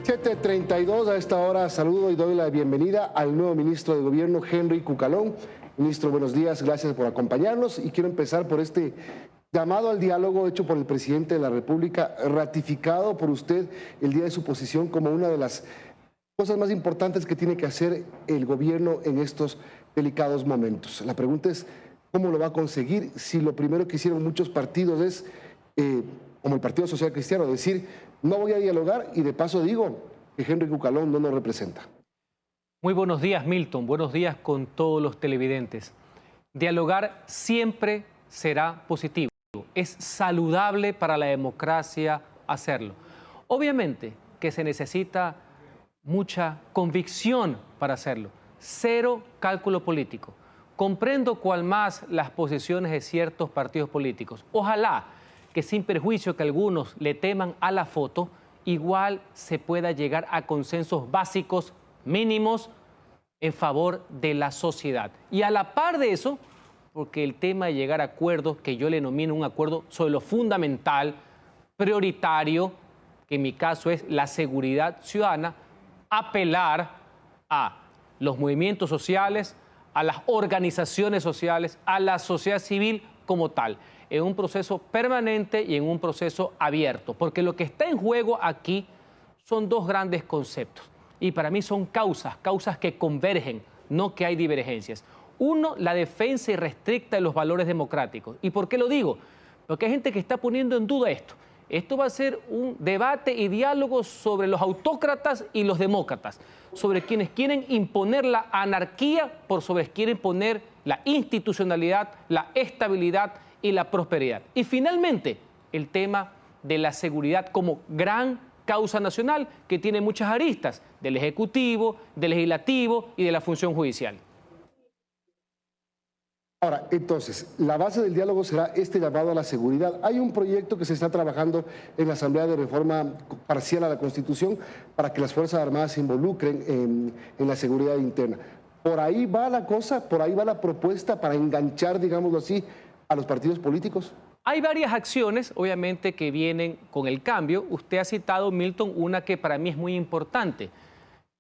7:32 a esta hora saludo y doy la bienvenida al nuevo ministro de Gobierno, Henry Cucalón. Ministro, buenos días, gracias por acompañarnos y quiero empezar por este llamado al diálogo hecho por el presidente de la República, ratificado por usted el día de su posición como una de las cosas más importantes que tiene que hacer el gobierno en estos delicados momentos. La pregunta es, ¿cómo lo va a conseguir si lo primero que hicieron muchos partidos es, como el Partido Social Cristiano, decir, no voy a dialogar y de paso digo que Henry Cucalón no nos representa? Muy buenos días, Milton. Buenos días con todos los televidentes. Dialogar siempre será positivo. Es saludable para la democracia hacerlo. Obviamente que se necesita mucha convicción para hacerlo. Cero cálculo político. Comprendo cuál más las posiciones de ciertos partidos políticos. Ojalá que sin perjuicio que algunos le teman a la foto, igual se pueda llegar a consensos básicos mínimos en favor de la sociedad. Y a la par de eso, porque el tema de llegar a acuerdos, que yo le denomino un acuerdo sobre lo fundamental, prioritario, que en mi caso es la seguridad ciudadana, apelar a los movimientos sociales, a las organizaciones sociales, a la sociedad civil como tal, en un proceso permanente y en un proceso abierto, porque lo que está en juego aquí son dos grandes conceptos y para mí son causas que convergen, no que hay divergencias. Uno, la defensa irrestricta de los valores democráticos. ¿Y por qué lo digo? Porque hay gente que está poniendo en duda esto. Esto va a ser un debate y diálogo sobre los autócratas y los demócratas, sobre quienes quieren imponer la anarquía por sobre quienes quieren poner la institucionalidad, la estabilidad y la prosperidad. Y finalmente, el tema de la seguridad como gran causa nacional que tiene muchas aristas, del Ejecutivo, del Legislativo y de la función judicial. Ahora, entonces, la base del diálogo será este llamado a la seguridad. Hay un proyecto que se está trabajando en la Asamblea de Reforma Parcial a la Constitución para que las Fuerzas Armadas se involucren en la seguridad interna. ¿Por ahí va la cosa? ¿Por ahí va la propuesta para enganchar, digámoslo así, a los partidos políticos? Hay varias acciones, obviamente, que vienen con el cambio. Usted ha citado, Milton, una que para mí es muy importante,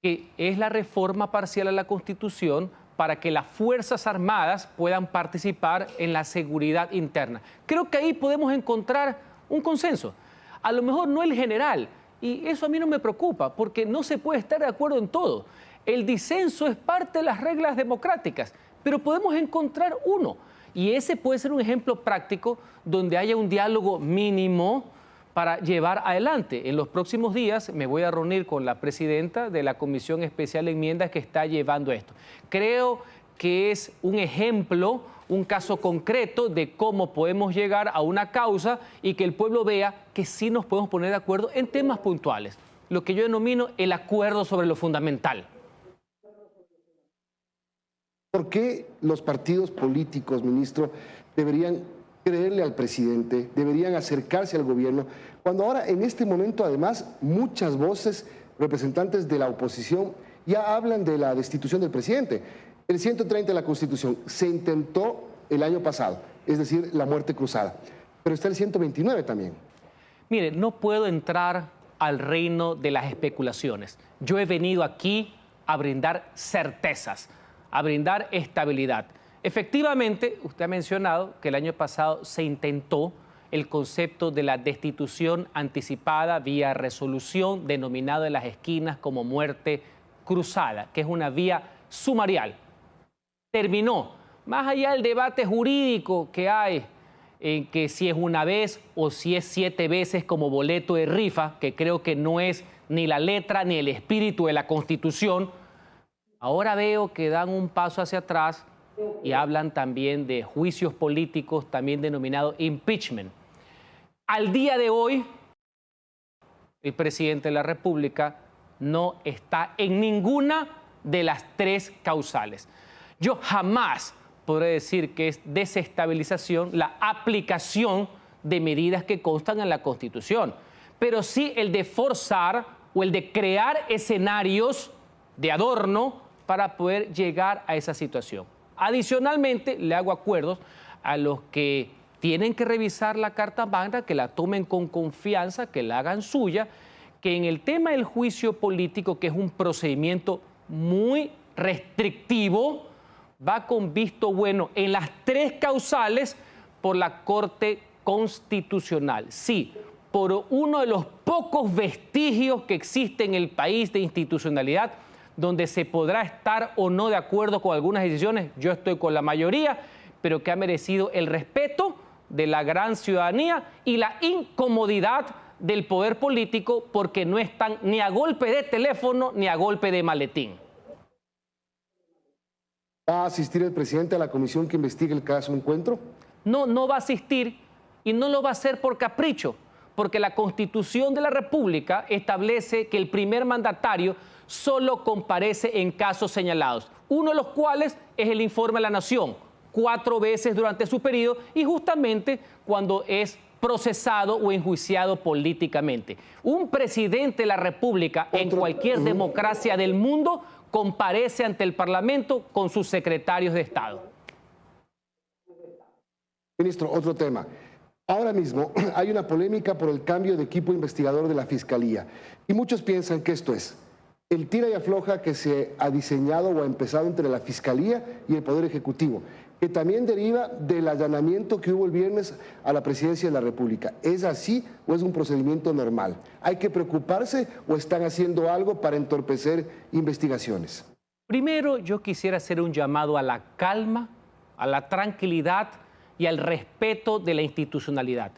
que es la reforma parcial a la Constitución para que las Fuerzas Armadas puedan participar en la seguridad interna. Creo que ahí podemos encontrar un consenso. A lo mejor no el general, y eso a mí no me preocupa, porque no se puede estar de acuerdo en todo. El disenso es parte de las reglas democráticas, pero podemos encontrar uno. Y ese puede ser un ejemplo práctico donde haya un diálogo mínimo para llevar adelante. En los próximos días me voy a reunir con la presidenta de la Comisión Especial de Enmiendas que está llevando esto. Creo que es un ejemplo, un caso concreto de cómo podemos llegar a una causa y que el pueblo vea que sí nos podemos poner de acuerdo en temas puntuales. Lo que yo denomino el acuerdo sobre lo fundamental. ¿Por qué los partidos políticos, ministro, deberían creerle al presidente, deberían acercarse al gobierno, cuando ahora en este momento además muchas voces representantes de la oposición ya hablan de la destitución del presidente? El 130 de la Constitución se intentó el año pasado, es decir, la muerte cruzada, pero está el 129 también. Mire, no puedo entrar al reino de las especulaciones. Yo he venido aquí a brindar certezas, a brindar estabilidad. Efectivamente, usted ha mencionado que el año pasado se intentó el concepto de la destitución anticipada vía resolución, denominado en las esquinas como muerte cruzada, que es una vía sumarial. Terminó. Más allá del debate jurídico que hay, en que si es una vez o si es 7 veces como boleto de rifa, que creo que no es ni la letra ni el espíritu de la Constitución, ahora veo que dan un paso hacia atrás y hablan también de juicios políticos, también denominado impeachment. Al día de hoy, el presidente de la República no está en ninguna de las 3 causales. Yo jamás podré decir que es desestabilización la aplicación de medidas que constan en la Constitución, pero sí el de forzar o el de crear escenarios de adorno para poder llegar a esa situación. Adicionalmente, le hago acuerdos a los que tienen que revisar la Carta Magna, que la tomen con confianza, que la hagan suya, que en el tema del juicio político, que es un procedimiento muy restrictivo, va con visto bueno en las 3 causales por la Corte Constitucional. Sí, por uno de los pocos vestigios que existe en el país de institucionalidad, donde se podrá estar o no de acuerdo con algunas decisiones, yo estoy con la mayoría, pero que ha merecido el respeto de la gran ciudadanía y la incomodidad del poder político, porque no están ni a golpe de teléfono ni a golpe de maletín. ¿Va a asistir el presidente a la comisión que investigue el caso Encuentro? No, no va a asistir y no lo va a hacer por capricho, porque la Constitución de la República establece que el primer mandatario solo comparece en casos señalados, uno de los cuales es el informe a la Nación, 4 veces durante su periodo y justamente cuando es procesado o enjuiciado políticamente. Un presidente de la República en cualquier democracia del mundo comparece ante el Parlamento con sus secretarios de Estado. Ministro, otro tema. Ahora mismo hay una polémica por el cambio de equipo investigador de la Fiscalía y muchos piensan que esto es el tira y afloja que se ha diseñado o ha empezado entre la Fiscalía y el Poder Ejecutivo, que también deriva del allanamiento que hubo el viernes a la Presidencia de la República. ¿Es así o es un procedimiento normal? ¿Hay que preocuparse o están haciendo algo para entorpecer investigaciones? Primero, yo quisiera hacer un llamado a la calma, a la tranquilidad y al respeto de la institucionalidad.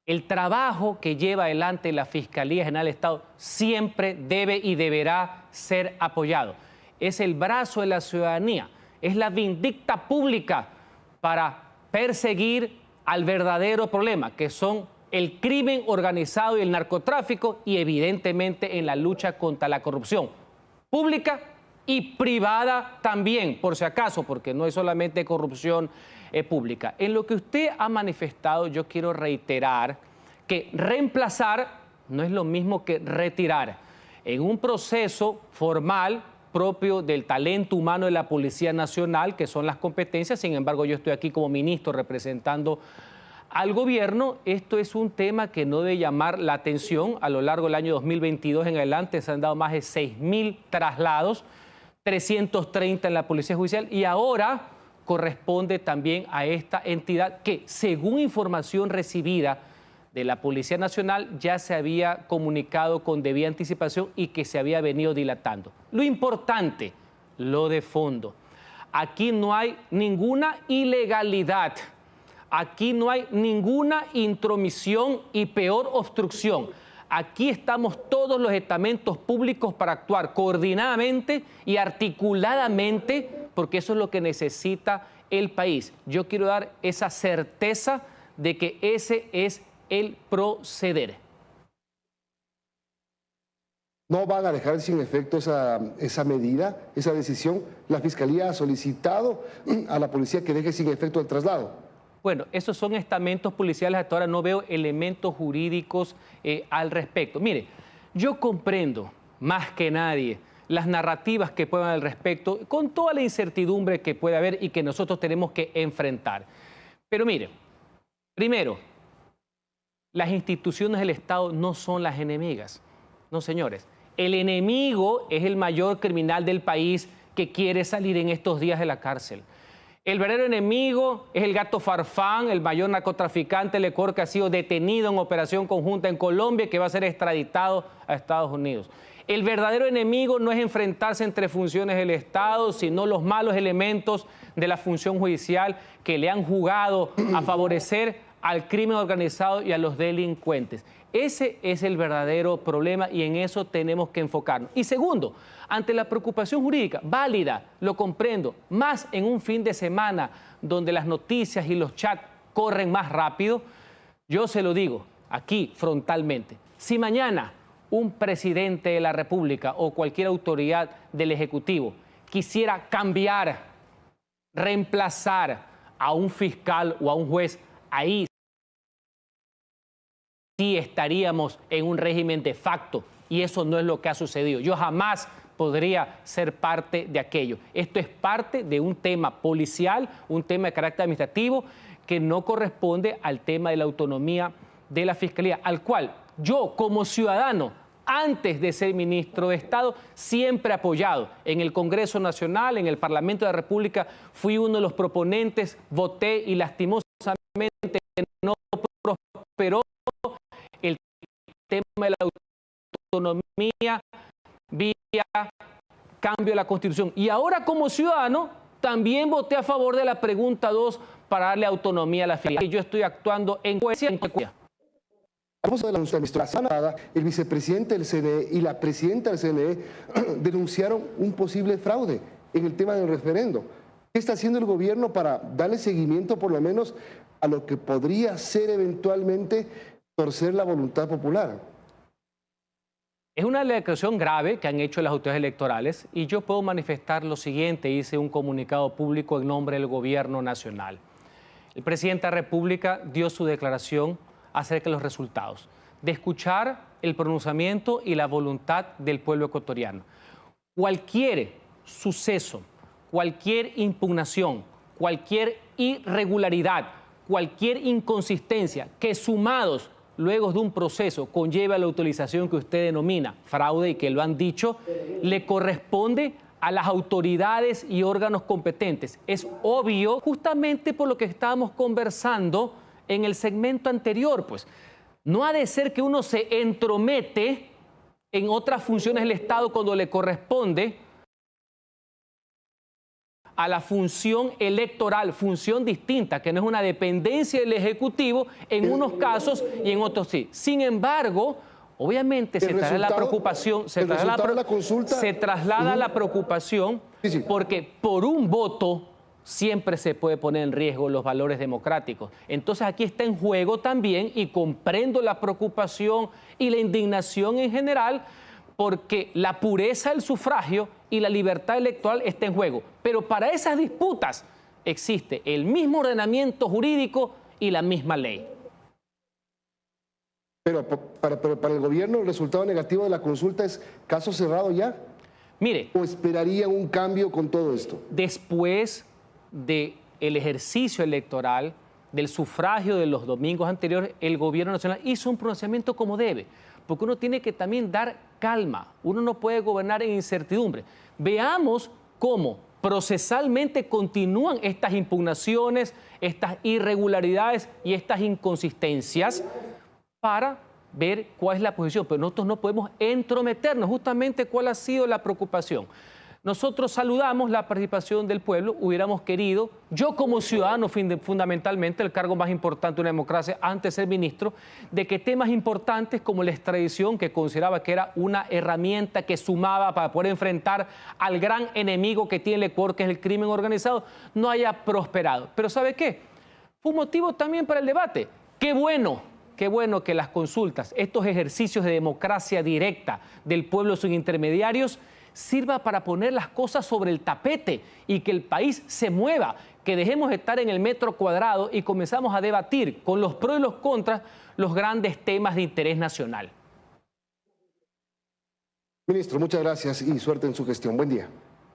El trabajo que lleva adelante la Fiscalía General del Estado siempre debe y deberá ser apoyado. Es el brazo de la ciudadanía, es la vindicta pública para perseguir al verdadero problema, que son el crimen organizado y el narcotráfico y evidentemente en la lucha contra la corrupción pública y privada también, por si acaso, porque no es solamente corrupción pública. En lo que usted ha manifestado, yo quiero reiterar que reemplazar no es lo mismo que retirar. En un proceso formal propio del talento humano de la Policía Nacional, que son las competencias, sin embargo yo estoy aquí como ministro representando al gobierno, esto es un tema que no debe llamar la atención. A lo largo del año 2022 en adelante se han dado más de 6.000 traslados, 330 en la Policía Judicial y ahora corresponde también a esta entidad que, según información recibida de la Policía Nacional, ya se había comunicado con debida anticipación y que se había venido dilatando. Lo importante, lo de fondo. Aquí no hay ninguna ilegalidad, aquí no hay ninguna intromisión y peor obstrucción. Aquí estamos todos los estamentos públicos para actuar coordinadamente y articuladamente, porque eso es lo que necesita el país. Yo quiero dar esa certeza de que ese es el proceder. ¿No van a dejar sin efecto esa medida, esa decisión? La Fiscalía ha solicitado a la policía que deje sin efecto el traslado. Bueno, esos son estamentos policiales, hasta ahora no veo elementos jurídicos al respecto. Mire, yo comprendo más que nadie las narrativas que puedan al respecto, con toda la incertidumbre que puede haber y que nosotros tenemos que enfrentar. Pero mire, primero, las instituciones del Estado no son las enemigas. No, señores. El enemigo es el mayor criminal del país que quiere salir en estos días de la cárcel. El verdadero enemigo es el gato Farfán, el mayor narcotraficante Lecor, que ha sido detenido en operación conjunta en Colombia y que va a ser extraditado a Estados Unidos. El verdadero enemigo no es enfrentarse entre funciones del Estado, sino los malos elementos de la función judicial que le han jugado a favorecer al crimen organizado y a los delincuentes. Ese es el verdadero problema y en eso tenemos que enfocarnos. Y segundo, ante la preocupación jurídica, válida, lo comprendo, más en un fin de semana donde las noticias y los chats corren más rápido, yo se lo digo aquí frontalmente. Si mañana un presidente de la República o cualquier autoridad del Ejecutivo quisiera cambiar, reemplazar a un fiscal o a un juez, ahí sí estaríamos en un régimen de facto y eso no es lo que ha sucedido. Yo jamás podría ser parte de aquello. Esto es parte de un tema policial, un tema de carácter administrativo que no corresponde al tema de la autonomía de la Fiscalía, al cual yo como ciudadano Antes de ser ministro de Estado, siempre apoyado. En el Congreso Nacional, en el Parlamento de la República, fui uno de los proponentes, voté y lastimosamente no prosperó el tema de la autonomía vía cambio de la Constitución. Y ahora como ciudadano también voté a favor de la pregunta 2 para darle autonomía a la filial. Yo estoy actuando en coherencia. Vamos a la semana pasada, el vicepresidente del CNE y la presidenta del CNE denunciaron un posible fraude en el tema del referendo. ¿Qué está haciendo el gobierno para darle seguimiento por lo menos a lo que podría ser eventualmente torcer la voluntad popular? Es una declaración grave que han hecho las autoridades electorales y yo puedo manifestar lo siguiente. Hice un comunicado público en nombre del gobierno nacional. El presidente de la República dio su declaración acerca de los resultados, de escuchar el pronunciamiento y la voluntad del pueblo ecuatoriano. Cualquier suceso, cualquier impugnación, cualquier irregularidad, cualquier inconsistencia que sumados luego de un proceso conlleva la utilización que usted denomina fraude y que lo han dicho, le corresponde a las autoridades y órganos competentes. Es obvio, justamente por lo que estábamos conversando en el segmento anterior, pues. No ha de ser que uno se entromete en otras funciones del Estado cuando le corresponde a la función electoral, función distinta, que no es una dependencia del Ejecutivo en unos casos y en otros sí. Sin embargo, obviamente se traslada la preocupación, se traslada la preocupación porque por un voto siempre se puede poner en riesgo los valores democráticos. Entonces aquí está en juego también, y comprendo la preocupación y la indignación en general, porque la pureza del sufragio y la libertad electoral está en juego. Pero para esas disputas existe el mismo ordenamiento jurídico y la misma ley. Pero para el gobierno el resultado negativo de la consulta es caso cerrado ya. Mire, ¿o esperarían un cambio con todo esto? Después del ejercicio electoral, del sufragio de los domingos anteriores, el gobierno nacional hizo un pronunciamiento como debe, porque uno tiene que también dar calma, uno no puede gobernar en incertidumbre. Veamos cómo procesalmente continúan estas impugnaciones, estas irregularidades y estas inconsistencias para ver cuál es la posición, pero nosotros no podemos entrometernos. Justamente cuál ha sido la preocupación. Nosotros saludamos la participación del pueblo, hubiéramos querido, yo como ciudadano fundamentalmente, el cargo más importante de una democracia antes de ser ministro, de que temas importantes como la extradición, que consideraba que era una herramienta que sumaba para poder enfrentar al gran enemigo que tiene el Ecuador, que es el crimen organizado, no haya prosperado. Pero ¿sabe qué? Fue un motivo también para el debate. Qué bueno que las consultas, estos ejercicios de democracia directa del pueblo sin intermediarios, sirva para poner las cosas sobre el tapete y que el país se mueva, que dejemos de estar en el metro cuadrado y comenzamos a debatir con los pros y los contras los grandes temas de interés nacional. Ministro, muchas gracias y suerte en su gestión. Buen día.